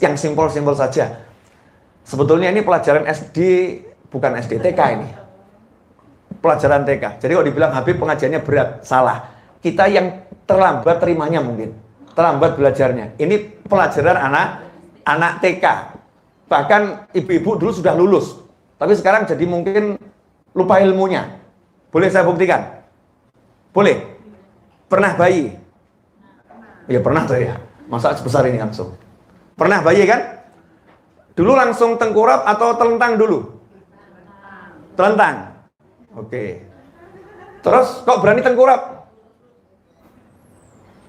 yang simpel-simpel saja. Sebetulnya ini pelajaran SD, bukan SD, TK ini. Pelajaran TK. Jadi kalau dibilang Habib pengajiannya berat, salah. Kita yang terlambat terimanya mungkin. Terlambat belajarnya. Ini pelajaran anak TK. Bahkan ibu-ibu dulu sudah lulus. Tapi sekarang jadi mungkin lupa ilmunya. Boleh saya buktikan? Boleh? Pernah bayi? Ya pernah tuh ya. Masa sebesar ini langsung. Pernah bayi kan? Dulu langsung tengkurap atau telentang dulu? Telentang. Oke. Terus kok berani tengkurap?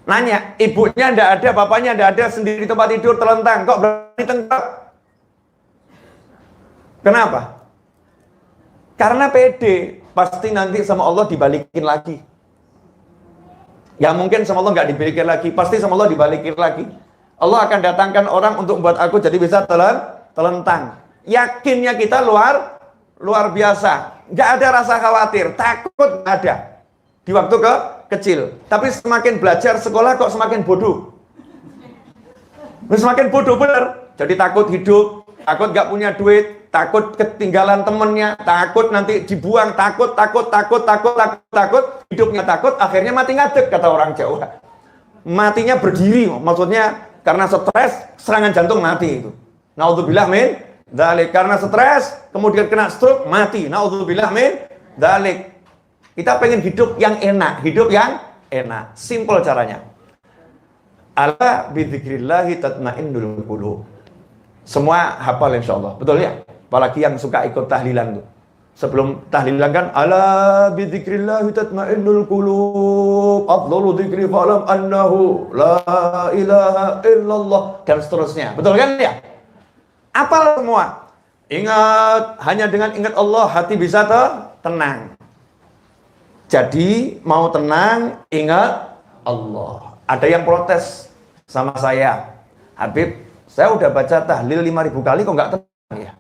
Nanya, ibunya ndak ada, bapaknya ndak ada, sendiri di tempat tidur telentang. Kok berani tengkurap? Kenapa? Karena pede. Pasti nanti sama Allah dibalikin lagi. Ya mungkin sama Allah nggak dibalikin lagi. Pasti sama Allah dibalikin lagi. Allah akan datangkan orang untuk membuat aku jadi bisa telentang. Yakinnya kita luar biasa. Nggak ada rasa khawatir, takut nggak ada. Di waktu kecil. Tapi semakin belajar sekolah kok semakin bodoh. Semakin bodoh bener. Jadi takut hidup, takut nggak punya duit, takut ketinggalan temennya, takut nanti dibuang, takut, hidupnya takut, akhirnya mati ngadeg kata orang Jawa. Matinya berdiri, maksudnya karena stres, serangan jantung mati itu. Naudzubillah min dzalik. Karena stres, kemudian kena stroke, mati. Naudzubillah min dzalik. Kita pengen hidup yang enak, simple caranya. Ala bidzikrillahi tatmainnul qulub. Semua hafal insyaallah, betul ya? Apalagi yang suka ikut tahlilan tuh. Sebelum tahlilan kan ala bidzikrillahi tatmainnul qulub. Afdhalu dzikri fa'lam annahu la ilaha illallah dan seterusnya. Betul kan ya? Apal semua. Ingat, hanya dengan ingat Allah hati bisa tenang. Jadi mau tenang ingat Allah. Ada yang protes sama saya. Habib, saya udah baca tahlil 5.000 kali kok nggak tenang ya?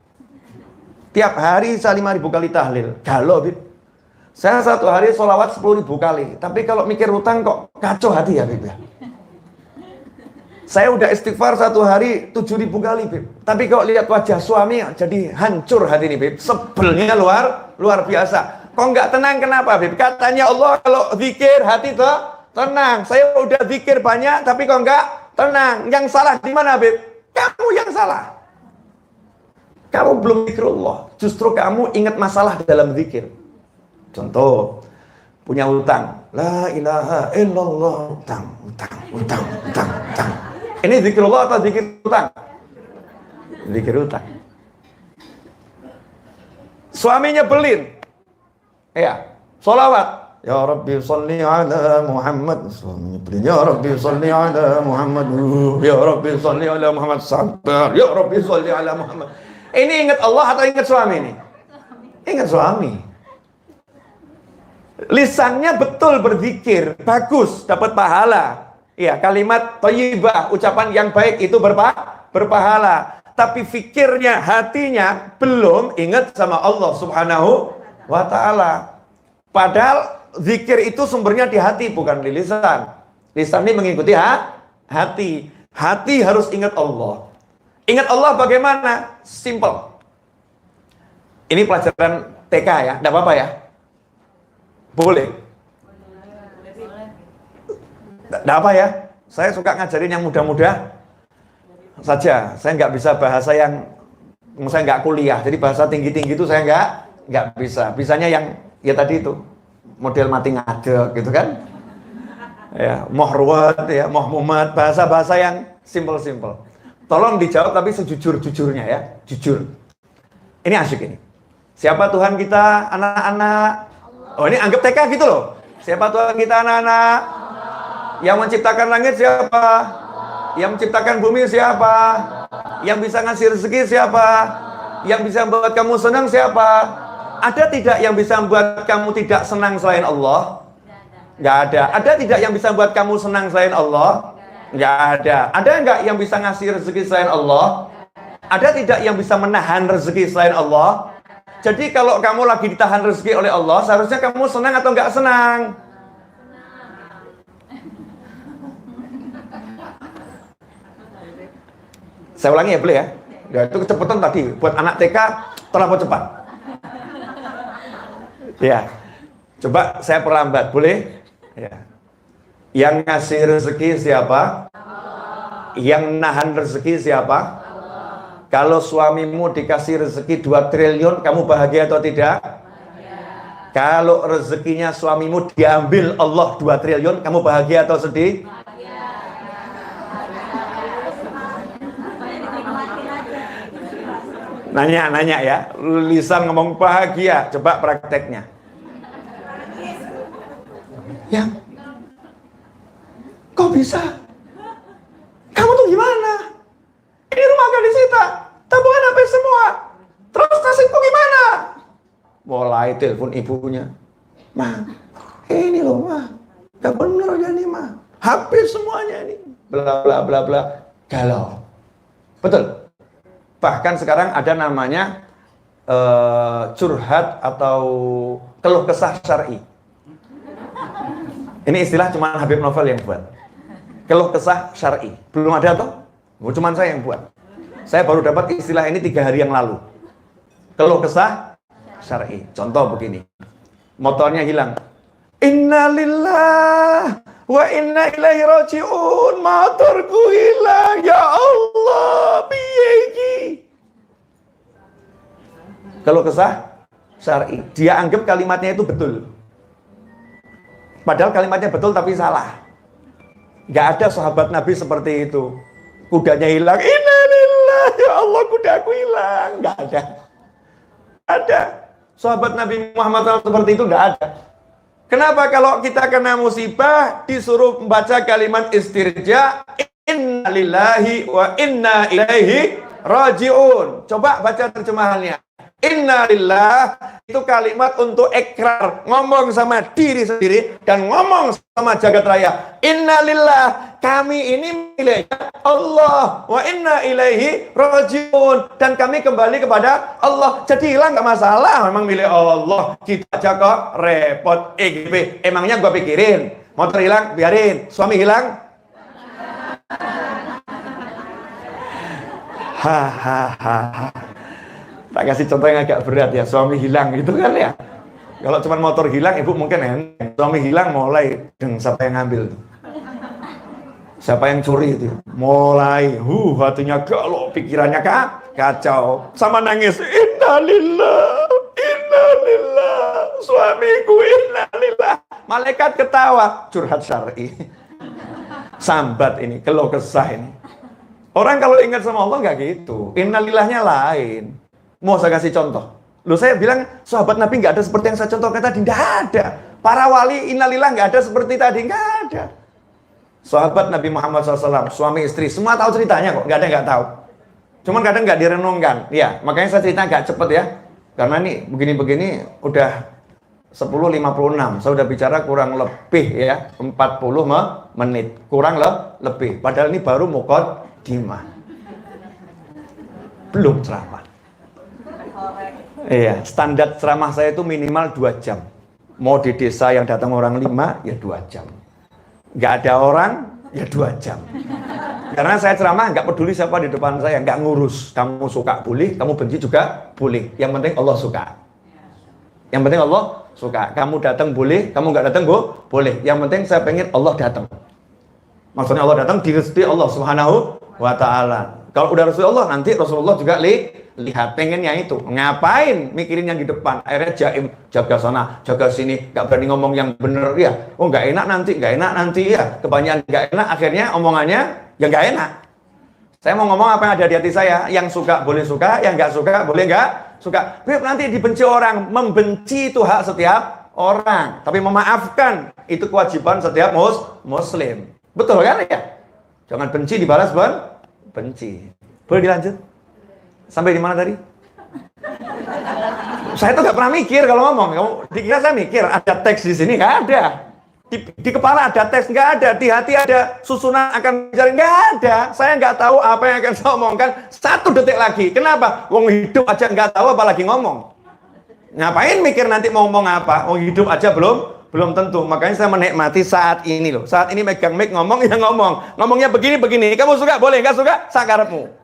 Tiap hari saya 5.000 kali tahlil. Galau, Bib. Saya satu hari sholawat 10.000 kali. Tapi kalau mikir hutang kok kacau hati ya, Bib ya. Saya udah istighfar satu hari 7.000 kali, Bib. Tapi kalau lihat wajah suami jadi hancur hati ini, Bib. Sebelnya luar biasa. Kok nggak tenang kenapa, Bib? Katanya Allah kalau zikir hati tenang. Saya udah zikir banyak tapi kok nggak tenang. Yang salah di mana, Bib? Kamu yang salah. Kamu belum zikrullah, justru kamu ingat masalah dalam zikir. Contoh, punya utang, la ilaha illallah, utang. Ini zikrullah atau zikir utang? Zikir utang. Suaminya belin, ya, sholawat. Ya Rabbi sholli ala Muhammad. Suaminya belin, ya Rabbi sholli ala Muhammad. Ya Rabbi sholli ala Muhammad. Sabar, ya Rabbi sholli ala Muhammad. Ini ingat Allah atau ingat suami ini? Ingat suami. Lisannya betul berzikir, bagus, dapat pahala. Ya, kalimat thayyibah, ucapan yang baik itu berpahala. Tapi fikirnya, hatinya belum ingat sama Allah Subhanahu wa ta'ala. Padahal zikir itu sumbernya di hati, bukan di lisan. Lisan ini mengikuti hati. Hati harus ingat Allah. Ingat Allah bagaimana? Simple. Ini pelajaran TK ya, tidak apa-apa ya? Boleh. Tidak apa ya? Saya suka ngajarin yang muda-muda saja. Saya nggak bisa bahasa yang, saya nggak kuliah. Jadi bahasa tinggi-tinggi itu saya nggak bisa. Bisanya yang ya tadi itu model mati ngadeg gitu kan? Ya, mohruat ya, mohmumat, bahasa-bahasa yang simple-simple. Tolong dijawab tapi sejujur-jujurnya ya, jujur. Ini asyik ini. Siapa Tuhan kita, anak-anak? Oh ini anggap TK gitu loh. Siapa Tuhan kita, anak-anak? Yang menciptakan langit siapa? Yang menciptakan bumi siapa? Yang bisa ngasih rezeki siapa? Yang bisa membuat kamu senang siapa? Ada tidak yang bisa membuat kamu tidak senang selain Allah? Nggak ada. Ada tidak yang bisa membuat kamu senang selain Allah? Nggak ada. Ada nggak yang bisa ngasih rezeki selain Allah? Ada tidak yang bisa menahan rezeki selain Allah? Jadi kalau kamu lagi ditahan rezeki oleh Allah, seharusnya kamu senang atau nggak senang? Saya ulangi ya, boleh ya? Ya itu kecepatan tadi. Buat anak TK terlalu cepat. Ya. Coba saya perlambat, boleh? Ya. Yang ngasih rezeki siapa? Yang nahan rezeki siapa? Kalau suamimu dikasih rezeki 2 triliun, kamu bahagia atau tidak? Kalau rezekinya suamimu diambil Allah 2 triliun, kamu bahagia atau sedih? Nanya ya, lisan ngomong bahagia, coba prakteknya. Ya, kok bisa? Kamu tuh gimana? Ini rumah gak disita, tabungan HP semua. Terus nasibku gimana? Mulai telepon ibunya. Ma, ini loh ma, gak bener ya nih ma. HP semuanya ini, bla bla bla bla, galau. Betul. Bahkan sekarang ada namanya curhat atau keluh kesah syar'i. Ini istilah cuma Habib Novel yang buat. Keluh kesah syar'i. Belum ada toh? Cuma saya yang buat. Saya baru dapat istilah ini 3 hari yang lalu. Keluh kesah syar'i. Contoh begini. Motornya hilang. Innalillah wa inna ilaihi raji'un. Motorku hilang. Ya Allah, piye iki? Keluh kesah syar'i. Dia anggap kalimatnya itu betul. Padahal kalimatnya betul tapi salah. Gak ada sahabat Nabi seperti itu. Kudanya hilang, innalillah, ya Allah kudaku hilang. Gak ada. Ada. Sahabat Nabi Muhammad SAW seperti itu gak ada. Kenapa kalau kita kena musibah disuruh membaca kalimat istirja, innalillahi wa inna ilaihi raji'un. Coba baca terjemahannya. Innalillah itu kalimat untuk ikrar, ngomong sama diri sendiri dan ngomong sama jagat raya. Innalillah, kami ini miliknya Allah, wa inna ilaihi rajiun, dan kami kembali kepada Allah. Jadi hilang gak masalah, memang milik Allah. Kita aja kok repot. EGP, emangnya gua pikirin motor hilang biarin, suami hilang hahaha. Tak kasih contoh yang agak berat ya, suami hilang gitu kan ya. Kalau cuma motor hilang, ibu mungkin enteng. Suami hilang mulai, siapa yang ngambil tuh? Siapa yang curi itu? Mulai, hatinya galau, pikirannya kacau. Sama nangis, innalillah, innalillah, suamiku innalillah. Malaikat ketawa, curhat syar'i. Sambat ini, keluh kesah ini. Orang kalau ingat sama Allah nggak gitu. Innalillahnya lain. Mau saya kasih contoh. Loh saya bilang sahabat Nabi nggak ada seperti yang saya contohkan tadi. Nggak ada. Para wali innalillah nggak ada seperti tadi. Nggak ada. Sahabat Nabi Muhammad SAW, suami istri, semua tahu ceritanya kok. Nggak ada yang nggak tahu. Cuman kadang nggak direnungkan. Ya, makanya saya cerita agak cepet ya. Karena nih begini-begini udah 10.56. Saya udah bicara kurang lebih ya 40 menit. Kurang lebih. Padahal ini baru muqaddimah. Belum ceramah. Iya, standar ceramah saya itu minimal 2 jam. Mau di desa yang datang orang 5, ya 2 jam. Nggak ada orang, ya 2 jam. Karena saya ceramah nggak peduli siapa di depan saya, nggak ngurus. Kamu suka boleh, kamu benci juga boleh. Yang penting Allah suka. Yang penting Allah suka. Kamu datang boleh, kamu nggak datang boleh. Yang penting saya pengen Allah datang. Maksudnya Allah datang direstui Allah Subhanahu wa Ta'ala. Kalau udah Rasulullah, nanti Rasulullah juga lihat, pengennya itu. Ngapain mikirin yang di depan? Akhirnya jaim, jaga sana, jaga sini, gak berani ngomong yang bener ya. Oh gak enak nanti ya. Kebanyakan gak enak, akhirnya omongannya ya gak enak. Saya mau ngomong apa yang ada di hati saya. Yang suka boleh suka, yang gak suka boleh gak suka. Beb, nanti dibenci orang. Membenci itu hak setiap orang. Tapi memaafkan, itu kewajiban setiap muslim. Betul kan ya? Jangan benci dibalas benci. Boleh dilanjut? Sampai di mana tadi? Saya tuh gak pernah mikir kalau ngomong. Kamu dikira saya mikir ada teks di sini? Gak ada. Di kepala ada teks? Gak ada. Di hati ada susunan akan bicara? Gak ada. Saya nggak tahu apa yang akan saya omongkan 1 detik lagi. Kenapa? Wong hidup aja nggak tahu apalagi ngomong. Ngapain mikir nanti mau ngomong apa? Wong hidup aja belum tentu. Makanya saya menikmati saat ini loh. Saat ini megang mic ngomong ya ngomong. Ngomongnya begini. Kamu suka boleh, nggak suka sakarepmu.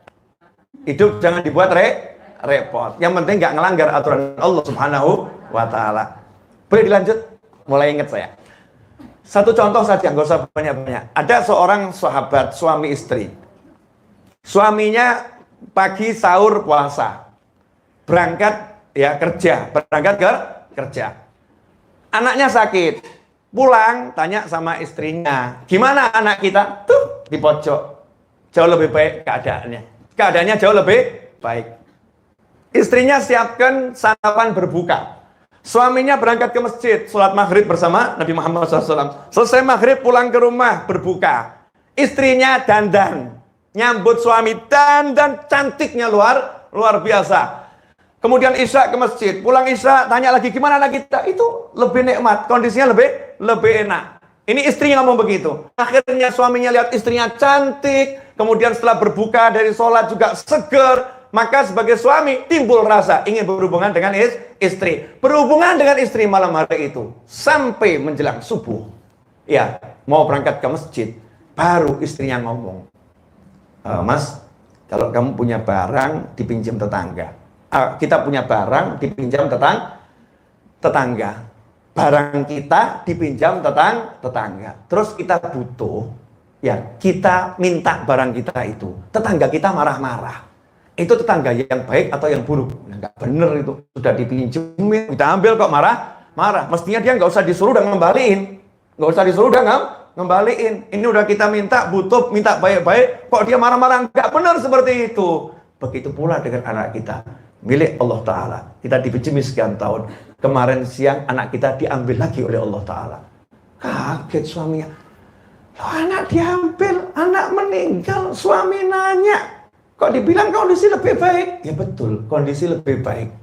Hidup jangan dibuat repot. Yang penting nggak ngelanggar aturan Allah Subhanahu wa Ta'ala. Boleh dilanjut? Mulai ingat saya. Satu contoh saja, nggak usah banyak-banyak. Ada seorang sahabat, suami istri. Suaminya pagi sahur puasa. Berangkat ya kerja, berangkat ke kerja. Anaknya sakit. Pulang, tanya sama istrinya, gimana anak kita? Tuh, di pojok. Jauh lebih baik keadaannya. Keadaannya jauh lebih baik. Istrinya siapkan sarapan berbuka. Suaminya berangkat ke masjid, sholat maghrib bersama Nabi Muhammad SAW. Selesai maghrib pulang ke rumah berbuka. Istrinya dandan, nyambut suami dandan cantiknya luar biasa. Kemudian isya ke masjid, pulang isya tanya lagi gimana anak kita? Itu lebih nikmat, kondisinya lebih enak. Ini istrinya ngomong begitu. Akhirnya suaminya lihat istrinya cantik, kemudian setelah berbuka dari sholat juga seger. Maka sebagai suami timbul rasa ingin berhubungan dengan istri. Berhubungan dengan istri malam hari itu sampai menjelang subuh. Ya, mau berangkat ke masjid, baru istrinya ngomong, Mas, kalau kamu punya barang dipinjam tetangga. Kita punya barang dipinjam tetangga. Barang kita dipinjam tetangga. Terus kita butuh, ya kita minta barang kita itu. Tetangga kita marah-marah. Itu tetangga yang baik atau yang buruk? Nah, nggak bener itu. Sudah dipinjemin, kita ambil kok marah. Mestinya dia nggak usah disuruh dan ngembaliin. Nggak usah disuruh dan ngembaliin. Ini udah kita minta, butuh, minta baik-baik. Kok dia marah-marah? Nggak benar seperti itu. Begitu pula dengan anak kita. Milik Allah Ta'ala. Kita dipinjami sekian tahun. Kemarin siang anak kita diambil lagi oleh Allah Ta'ala. Kaget suaminya. Loh, anak diambil, anak meninggal. Suami nanya. Kok dibilang kondisi lebih baik? Ya betul, kondisi lebih baik.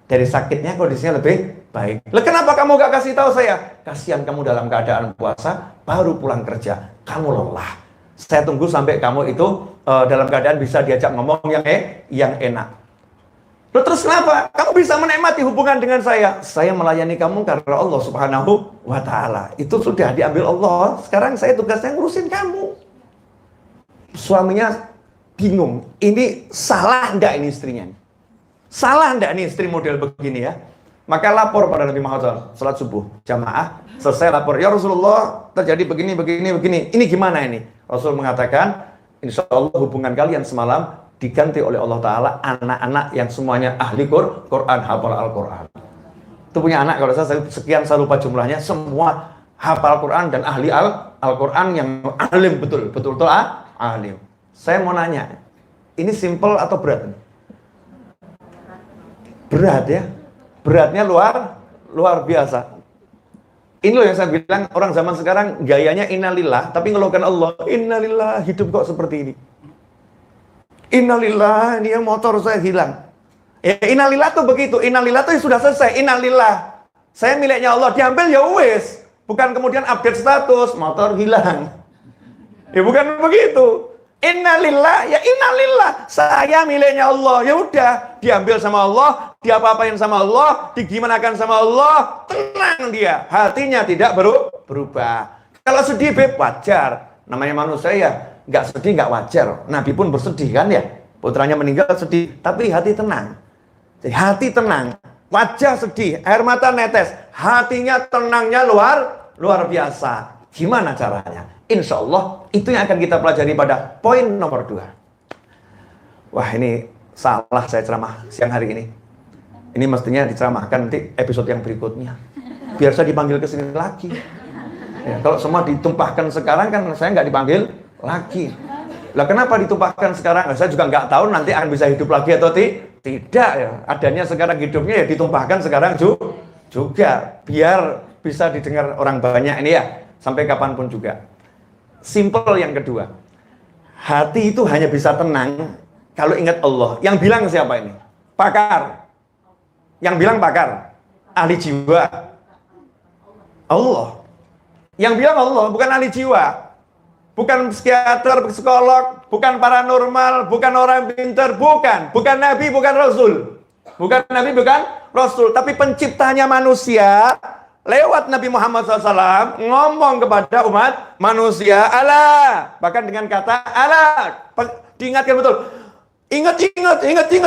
Dari sakitnya kondisinya lebih baik. Lah kenapa kamu gak kasih tahu saya? Kasihan kamu dalam keadaan puasa, baru pulang kerja. Kamu lelah. Saya tunggu sampai kamu itu dalam keadaan bisa diajak ngomong yang enak. Loh, terus kenapa? Kamu bisa menikmati hubungan dengan saya. Saya melayani kamu karena Allah Subhanahu wa Ta'ala. Itu sudah diambil Allah. Sekarang saya tugasnya ngurusin kamu. Suaminya bingung, ini salah enggak ini istrinya? Salah enggak ini istri model begini ya? Maka lapor pada Nabi Muhammad SAW, salat subuh, jamaah, selesai lapor, ya Rasulullah, terjadi begini. Ini gimana ini? Rasul mengatakan, insya Allah hubungan kalian semalam diganti oleh Allah Ta'ala anak-anak yang semuanya ahli Quran, hafal Al-Quran. Itu punya anak, kalau saya lupa jumlahnya, semua hafal Quran dan ahli Al-Quran yang alim betul alim. Saya mau nanya, ini simple atau berat? Berat ya, beratnya luar biasa. Ini loh yang saya bilang, orang zaman sekarang gayanya innalillah, tapi ngeluhkan Allah. Innalillah, hidup kok seperti ini. Innalillah, ini motor saya hilang. Ya, innalillah tuh begitu, innalillah tuh sudah selesai. Innalillah, saya miliknya Allah, diambil ya wes. Bukan kemudian update status, motor hilang. Ya bukan begitu. Innalillah, ya innalillah, saya miliknya Allah. Ya udah, diambil sama Allah, diapa-apain sama Allah, digimanakan sama Allah, tenang dia, hatinya tidak berubah. Kalau sedih wajar, namanya manusia ya, nggak sedih nggak wajar. Nabi pun bersedih kan ya, putranya meninggal sedih, tapi hati tenang. Jadi hati tenang, wajah sedih, air mata netes, hatinya tenangnya luar biasa. Gimana caranya? Insya Allah itu yang akan kita pelajari pada poin nomor 2. Wah, ini salah saya ceramah siang hari ini. Ini mestinya diceramahkan nanti episode yang berikutnya. Biar saya dipanggil ke sini lagi. Ya, kalau semua ditumpahkan sekarang kan saya nggak dipanggil lagi. Lah kenapa ditumpahkan sekarang? Saya juga nggak tahu nanti akan bisa hidup lagi atau tidak ya. Adanya sekarang hidupnya ya ditumpahkan sekarang juga. Biar bisa didengar orang banyak ini ya. Sampai kapanpun juga. Simple yang kedua. Hati itu hanya bisa tenang kalau ingat Allah. Yang bilang siapa ini? Pakar. Yang bilang pakar. Ahli jiwa. Allah. Yang bilang Allah, bukan ahli jiwa. Bukan psikiater, psikolog, bukan paranormal, bukan orang pintar, bukan. Bukan Nabi, bukan Rasul. Bukan Nabi, bukan Rasul. Tapi penciptanya manusia, lewat Nabi Muhammad SAW ngomong kepada umat manusia, Allah, bahkan dengan kata Allah, diingatkan betul, Ingat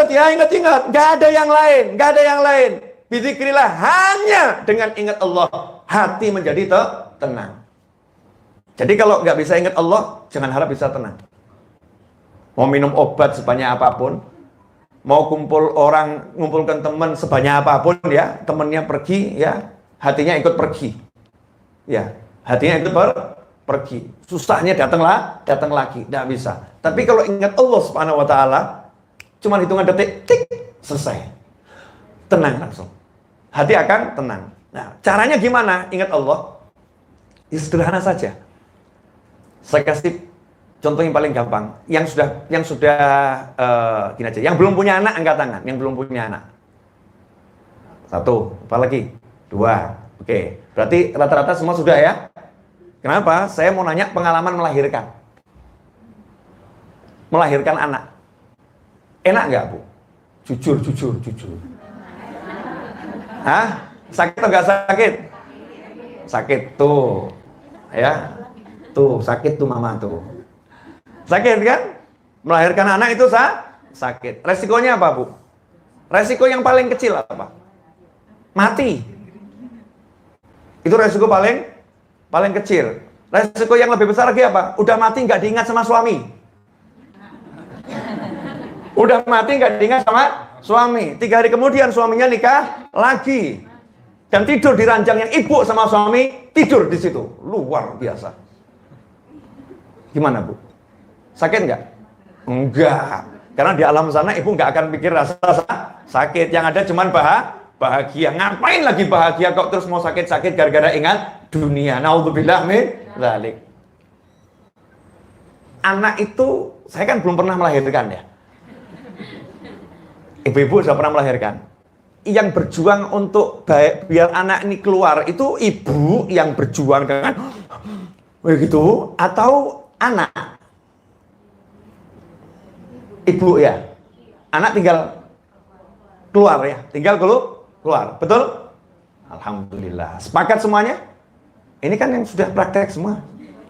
ya, ingat. Gak ada yang lain. Bizikrillah, hanya dengan ingat Allah, hati menjadi tenang. Jadi kalau nggak bisa ingat Allah, jangan harap bisa tenang. Mau minum obat sebanyak apapun, mau ngumpulkan teman sebanyak apapun ya, temannya pergi ya, hatinya ikut pergi. Ya, hatinya ikut pergi. Susahnya datang lagi, tidak bisa. Tapi kalau ingat Allah Subhanahu wa taala, cuma hitungan detik, tik, selesai. Tenang langsung. Hati akan tenang. Nah, caranya gimana? Ingat Allah. Ya, sederhana saja. Saya kasih contoh yang paling gampang. Yang sudah gini aja. Yang belum punya anak angkat tangan. Yang belum punya anak. 1, apa lagi? 2. Oke. Berarti rata-rata semua sudah ya. Kenapa? Saya mau nanya pengalaman melahirkan. Melahirkan anak. Enak nggak, Bu? Jujur. Hah? Sakit atau nggak sakit? Sakit tuh. Ya. Tuh, sakit tuh mama tuh. Sakit kan? Melahirkan anak itu sakit. Resikonya apa, Bu? Resiko yang paling kecil apa? Mati. Itu resiko paling kecil. Resiko yang lebih besar lagi apa? Udah mati nggak diingat sama suami. Udah mati nggak diingat sama suami. 3 hari kemudian suaminya nikah lagi. Dan tidur di ranjang yang ibu sama suami, tidur di situ. Luar biasa. Gimana, Bu? Sakit nggak? Enggak. Karena di alam sana ibu nggak akan pikir rasa sakit. Yang ada cuman bahagia. Ngapain lagi bahagia kok terus mau sakit-sakit gara-gara ingat dunia. Naudzubillah min dzalik. Anak itu, saya kan belum pernah melahirkan ya. Ibu-ibu sudah pernah melahirkan. Yang berjuang untuk biar anak ini keluar itu ibu yang berjuang dengan begitu atau anak? Ibu ya. Anak tinggal keluar ya, tinggal keluar. Betul? Alhamdulillah. Sepakat semuanya? Ini kan yang sudah praktek semua.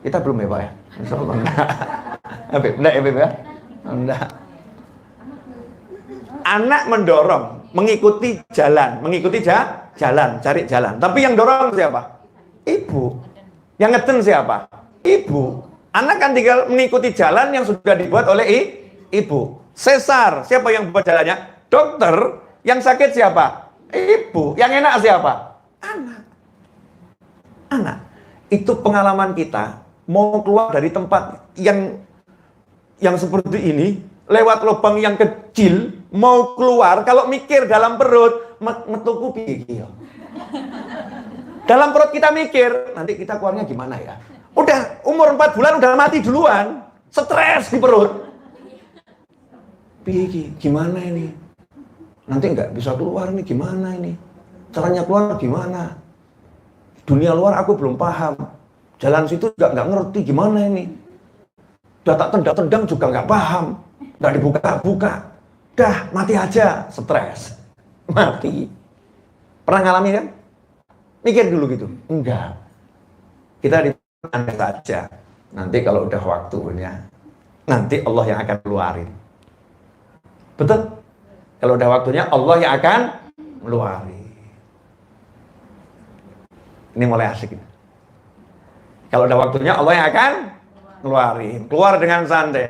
Kita belum ya, Pak ya? Insyaallah. Enggak ya, Beb ya? Enggak. Anak mendorong, mengikuti jalan, cari jalan. Tapi yang dorong siapa? Ibu. Yang ngeden siapa? Ibu. Anak kan tinggal mengikuti jalan yang sudah dibuat oleh ibu. Sesar, siapa yang buat jalannya? Dokter. Yang sakit siapa? Ibu. Yang enak siapa? Anak. Itu pengalaman kita mau keluar dari tempat yang seperti ini, lewat lubang yang kecil, mau keluar, kalau mikir dalam perut, metuku piye. Dalam perut kita mikir, nanti kita keluarnya gimana ya? Udah umur 4 bulan udah mati duluan, stres di perut. Piye, gimana ini? Nanti nggak bisa keluar nih, gimana ini? Caranya keluar gimana? Dunia luar aku belum paham. Jalan situ juga nggak ngerti gimana ini. Udah tak tendang-tendang juga nggak paham. Nggak dibuka-buka. Dah, mati aja. Stres. Mati. Pernah ngalami kan? Mikir dulu gitu. Enggak. Kita diandai saja. Nanti kalau udah waktunya, nanti Allah yang akan keluarin. Betul? Kalau udah waktunya, Allah yang akan keluarin. Ini mulai asik. Kalau udah waktunya, Allah yang akan keluarin. Keluar dengan santai.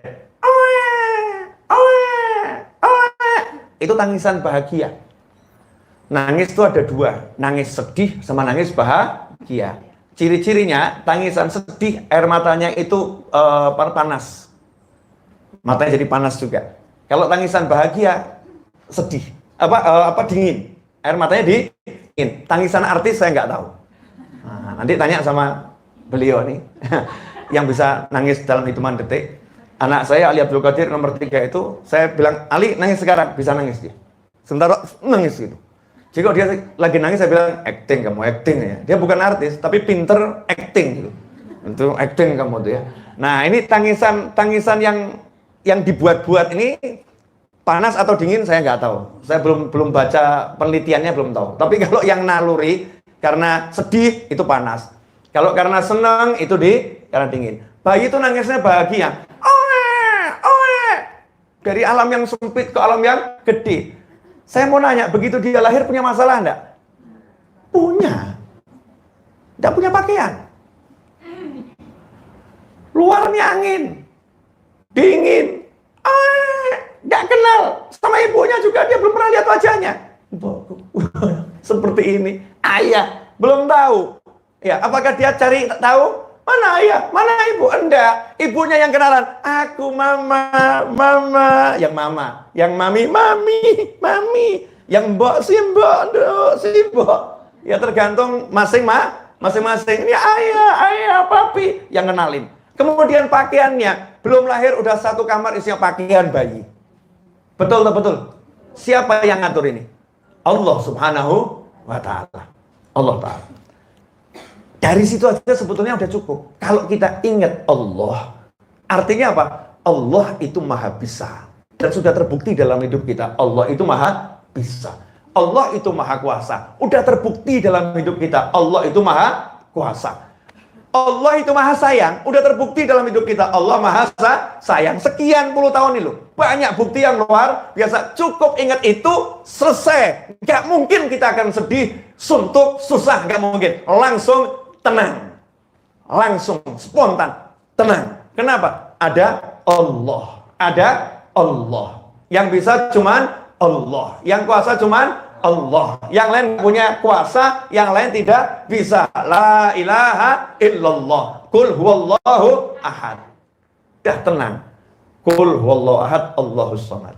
Itu tangisan bahagia. Nangis itu ada 2. Nangis sedih sama nangis bahagia. Ciri-cirinya, tangisan sedih, air matanya itu panas. Matanya jadi panas juga. Kalau tangisan bahagia, sedih. Dingin. Air matanya dingin. Tangisan artis saya nggak tahu. Nah, nanti tanya sama beliau nih. Yang bisa nangis dalam hitungan detik. Anak saya Ali Abdul Qadir nomor 3 itu, saya bilang, Ali nangis sekarang, bisa nangis dia. Sementara nangis gitu. Jadi kalau dia lagi nangis, saya bilang, kamu acting ya. Dia bukan artis, tapi pinter acting gitu. Itu acting kamu tuh ya. Nah ini tangisan yang dibuat-buat ini, panas atau dingin saya nggak tahu. Saya belum baca penelitiannya, belum tahu. Tapi kalau yang naluri, karena sedih, itu panas. Kalau karena senang, itu karena dingin. Bayi itu nangisnya bahagia. Dari alam yang sempit ke alam yang gede. Saya mau nanya, begitu dia lahir punya masalah enggak? Punya. Enggak punya pakaian. Luarnya angin. Dingin. Enggak kenal. Sama ibunya juga dia belum pernah lihat wajahnya. Seperti ini. Ayah belum tahu. Ya, apakah dia cari tahu? Mana ayah? Mana ibu? Enggak. Ibunya yang kenalan. Aku mama, mama. Yang mama. Yang mami, mami, mami. Yang mbok, si mbok, si mbok. Ya tergantung masing-masing. Ini ayah, papi. Yang kenalin. Kemudian pakaiannya. Belum lahir udah satu kamar isinya pakaian bayi. Betul. Siapa yang ngatur ini? Allah subhanahu wa ta'ala. Allah ta'ala. Dari situ aja sebetulnya udah cukup. Kalau kita ingat Allah, artinya apa? Allah itu maha bisa. Dan sudah terbukti dalam hidup kita, Allah itu maha bisa. Allah itu maha kuasa. Udah terbukti dalam hidup kita, Allah itu maha kuasa. Allah itu maha sayang. Udah terbukti dalam hidup kita, Allah maha sayang. Sekian puluh tahun ini loh. Banyak bukti yang luar biasa. Cukup ingat itu, selesai. Gak mungkin kita akan sedih, suntuk, susah. Gak mungkin. Langsung tenang, langsung spontan, tenang. Kenapa? Ada Allah. Yang bisa cuman Allah. Yang kuasa cuman Allah. Yang lain punya kuasa, yang lain tidak bisa. La ilaha illallah. Qul huwallahu ahad. Dah tenang. Qul huwallahu ahad, Allahus samad.